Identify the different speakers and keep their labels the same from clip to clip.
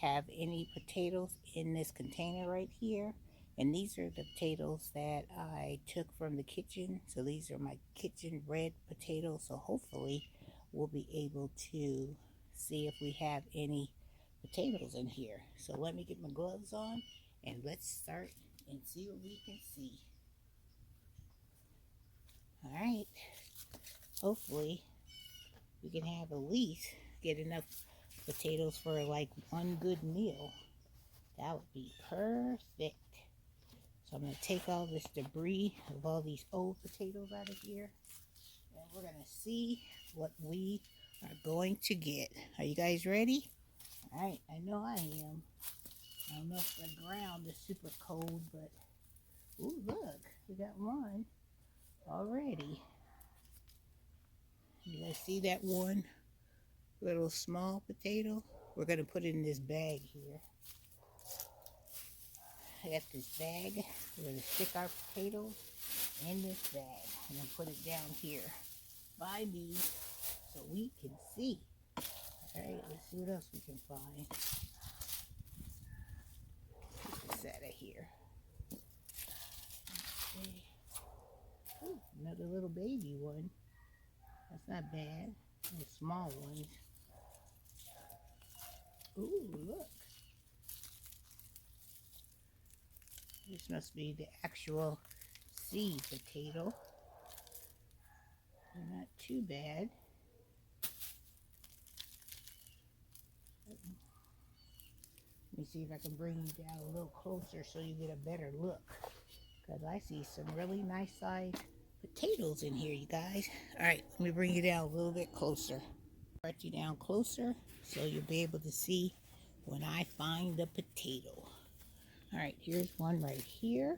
Speaker 1: have any potatoes in this container right here. And these are the potatoes that I took from the kitchen. So these are my kitchen red potatoes. So hopefully we'll be able to see if we have any potatoes in here. So let me get my gloves on and let's start and see what we can see. All right. Hopefully we can have at least get enough potatoes for like one good meal. That would be perfect. So I'm going to take all this debris of all these old potatoes out of here. And we're going to see what we are going to get. Are you guys ready? All right, I know I am. I don't know if the ground is super cold, but ooh, look, we got one already. You guys see that one little small potato? We're going to put it in this bag here. I got this bag. We're going to stick our potatoes in this bag and then put it down here by me so we can see. All right, let's see what else we can find. Get this out of here. Okay. Ooh, another little baby one. That's not bad. The small ones. Ooh, look. This must be the actual seed potato. They're not too bad. Let me see if I can bring you down a little closer so you get a better look. Because I see some really nice sized potatoes in here, you guys. All right, let me bring you down a little bit closer. Brought you down closer so you'll be able to see when I find the potato. All right, here's one right here.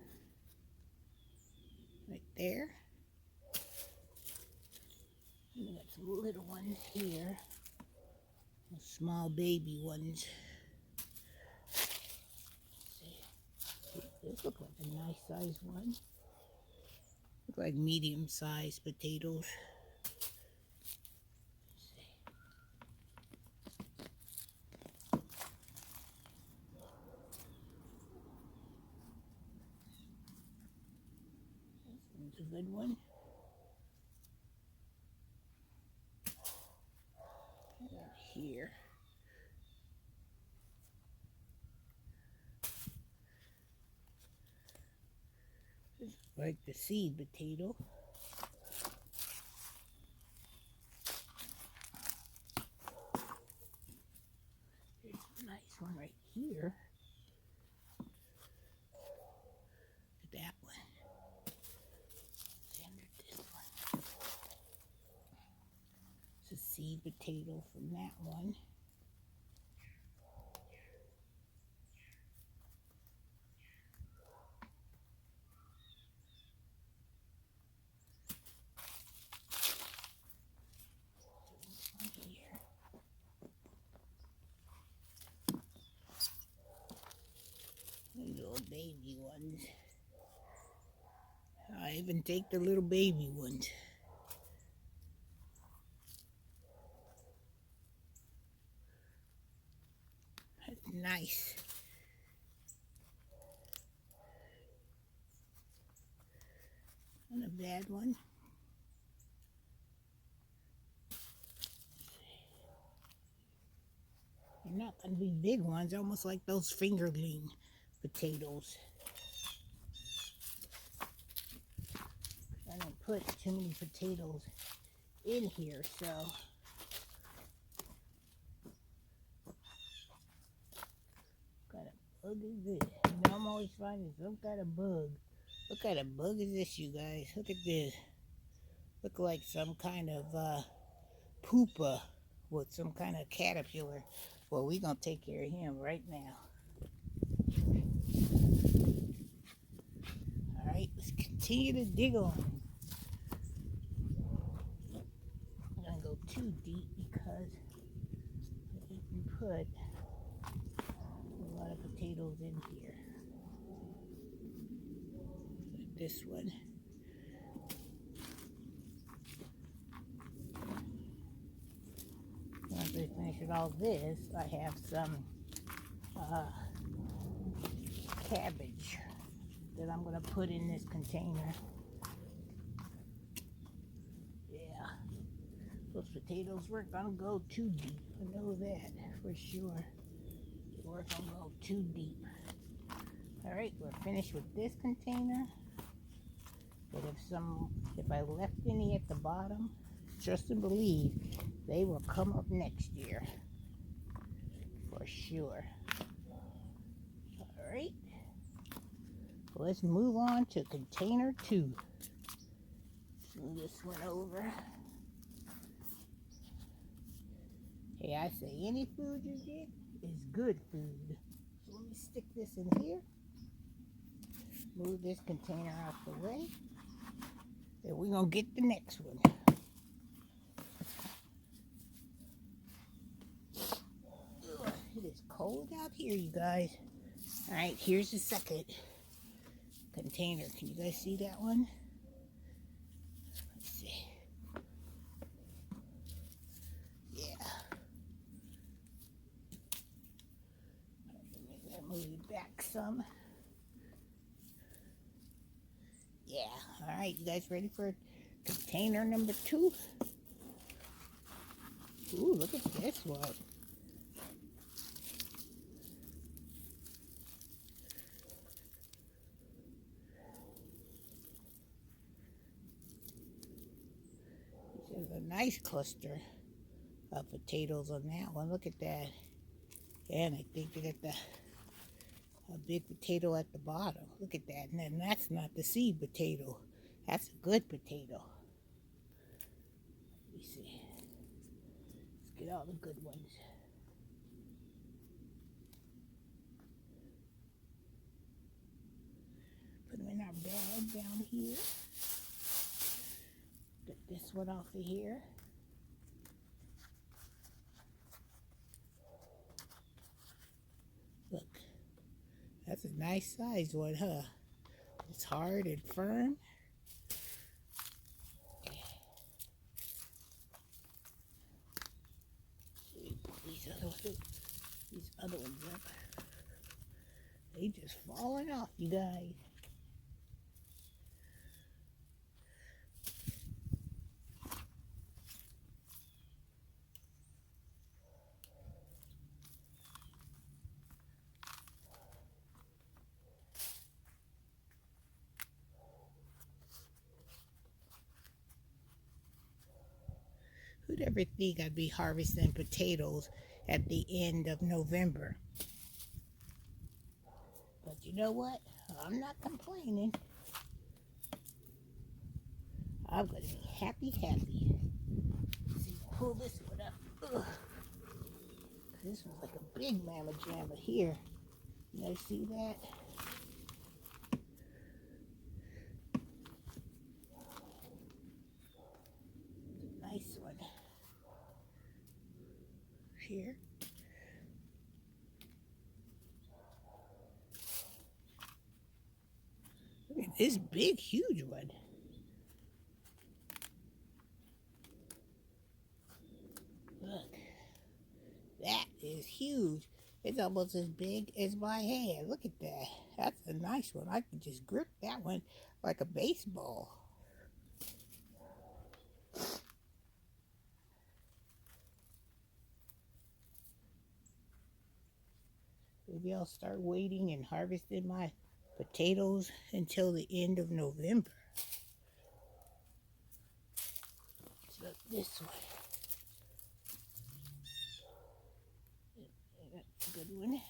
Speaker 1: Right there. And we got some little ones here. Small baby ones. This looks like a nice sized one. Look like medium sized potatoes. This one's a good one. Right here. This is like the seed potato. There's a nice one right here. Look at that one. This one. It's a seed potato from that one. Little baby ones. I even take the little baby ones. That's nice. Not a bad one. They're not going to be big ones, almost like those fingerling potatoes. I don't put too many potatoes in here, so what kind of bug is this? You know, I'm always finding some kind of bug. What kind of bug is this, you guys? Look at this. Look like some kind of pupa with some kind of caterpillar. Well, we're going to take care of him right now. All right, let's continue to dig on. I'm going to go too deep because I didn't put a lot of potatoes in here. Like this one. Once I finish with all this, I have some cabbage that I'm gonna put in this container. Yeah, those potatoes weren't gonna go too deep. I know that for sure. They weren't gonna go too deep. All right, we're finished with this container. But if I left any at the bottom, trust and believe they will come up next year for sure. All right, let's move on to container 2. Move this one over. Hey, I say any food you get is good food. So let me stick this in here. Move this container out the way. And we're gonna get the next one. Ugh, it is cold out here, you guys. All right, here's the second container. Can you guys see that one? Let's see. Yeah. Maybe I'll move it back some. Yeah. All right, you guys ready for container number 2? Ooh, look at this one. There's a nice cluster of potatoes on that one. Look at that. And I think they got a big potato at the bottom. Look at that. And then that's not the seed potato. That's a good potato. Let me see. Let's get all the good ones. Put them in our bag down here. Get this one off of here. Look, that's a nice size one, huh? It's hard and firm. These other ones up. They just falling off, you guys. Who'd ever think I'd be harvesting potatoes at the end of November? But you know what? I'm not complaining. I'm gonna be happy. Let's see, pull this one up. Ugh. This one's like a big mamma jamma here. You guys see that? Nice one. Here. Look at this big, huge one. Look. That is huge. It's almost as big as my hand. Look at that. That's a nice one. I can just grip that one like a baseball. Maybe I'll start waiting and harvesting my potatoes until the end of November. Let's look this way. That's a good one.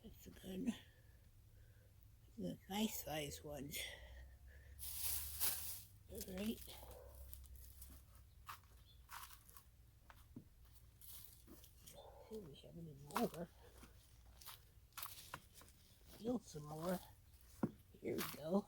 Speaker 1: That's a good. The nice size ones. All right. See if we have any more. Peel some more. Here we go.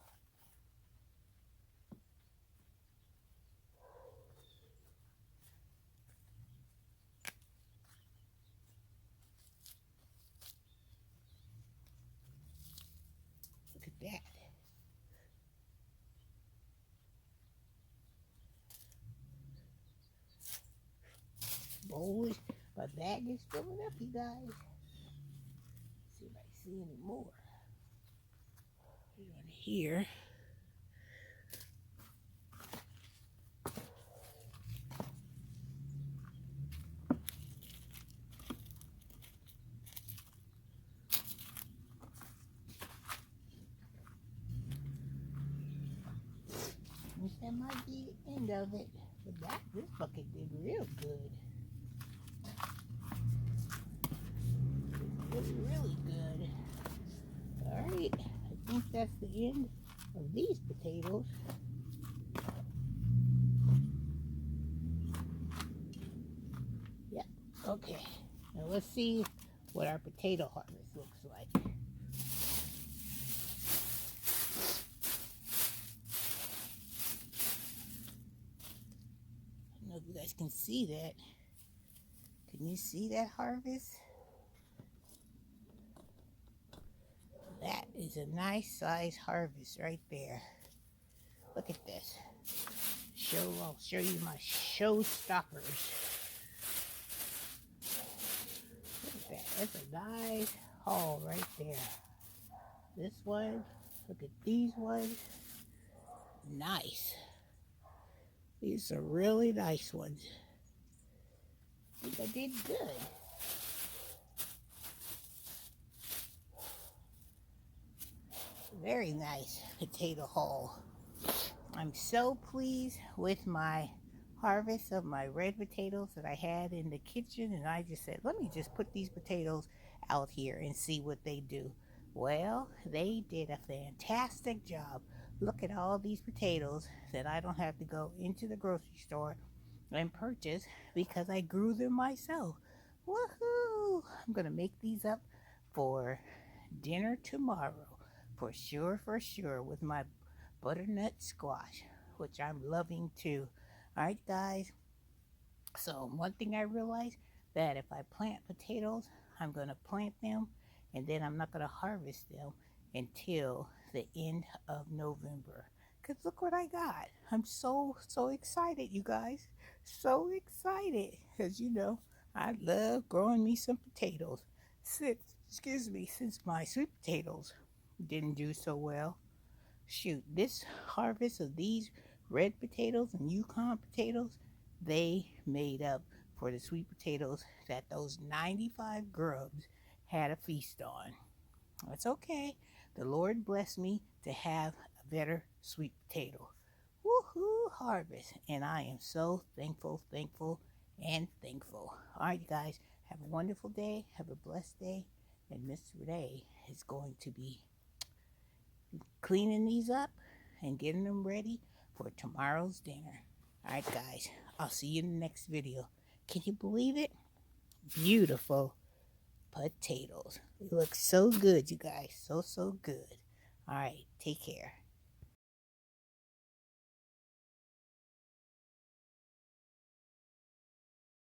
Speaker 1: bowl is, my bag is filling up, you guys. Let's see if I see any more. On here. That might be the end of it. But this bucket did real good. Really good. Alright, I think that's the end of these potatoes. Yep, okay. Now let's see what our potato harvest looks like. I don't know if you guys can see that. Can you see that harvest? That is a nice size harvest right there. Look at this. I'll show you my showstoppers. Look at that. That's a nice haul right there. This one. Look at these ones. Nice. These are really nice ones. I think I did good. Very nice potato haul. I'm so pleased with my harvest of my red potatoes that I had in the kitchen, and I just said, let me just put these potatoes out here and see what they do. Well, they did a fantastic job. Look at all these potatoes that I don't have to go into the grocery store and purchase because I grew them myself. Woohoo! I'm gonna make these up for dinner tomorrow for sure with my butternut squash, which I'm loving too. Alright guys, so one thing I realized, that if I plant potatoes, I'm going to plant them and then I'm not going to harvest them until the end of November. Because look what I got. I'm so excited, you guys. So excited. Because you know, I love growing me some potatoes. Since my sweet potatoes didn't do so well. Shoot, this harvest of these red potatoes and Yukon potatoes, they made up for the sweet potatoes that those 95 grubs had a feast on. That's okay. The Lord blessed me to have a better sweet potato. Woohoo harvest. And I am so thankful. All right, guys, have a wonderful day. Have a blessed day. And Mr. Ray is going to be cleaning these up and getting them ready for tomorrow's dinner. Alright guys, I'll see you in the next video. Can you believe it? Beautiful potatoes. They look so good, you guys. So good. Alright, take care.